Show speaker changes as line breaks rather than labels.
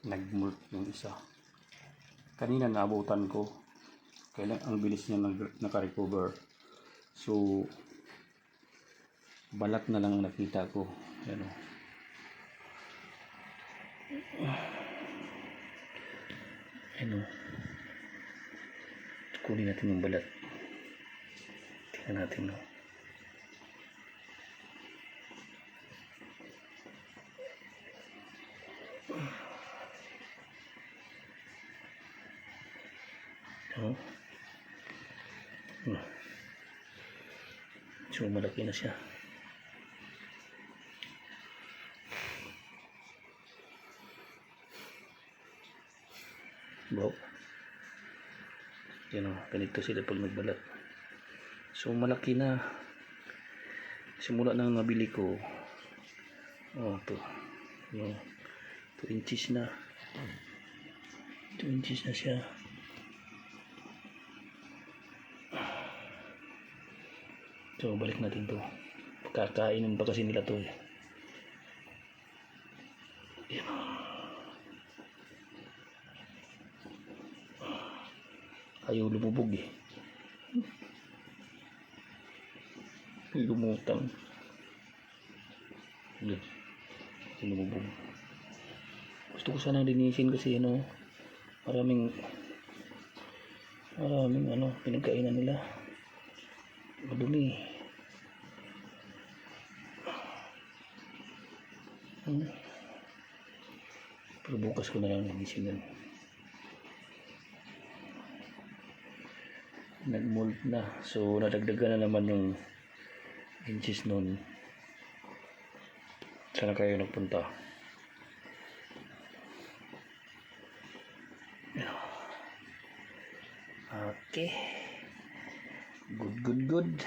nag-molt yung isa. Kanina naabutan ko. Kailan ang bilis niya naka-recover. So balat na lang ang nakita ko. Yan o. Ano? Kunin natin yung balat. Tingnan natin, no. No? So malaki na siya. Bro. Yan o, ganito sila pag nagbalat. So malaki na. Simula nang nabili ko. Oh, to. No. 2 inches na. 2 inches na siya. So balik natin to. Kakainin pa kasi nila to eh. Yan. Ayaw lumubog eh. Lumutang. Yan. Lumubog. Gusto ko sana linisin kasi ano, maraming ano, pinagkainan nila. Madumi. Pero bukas ko na lang linisin yan. Nag-mold na. So nadagdagan na naman yung inches nun. Sana kayo nagpunta. Okay. Good.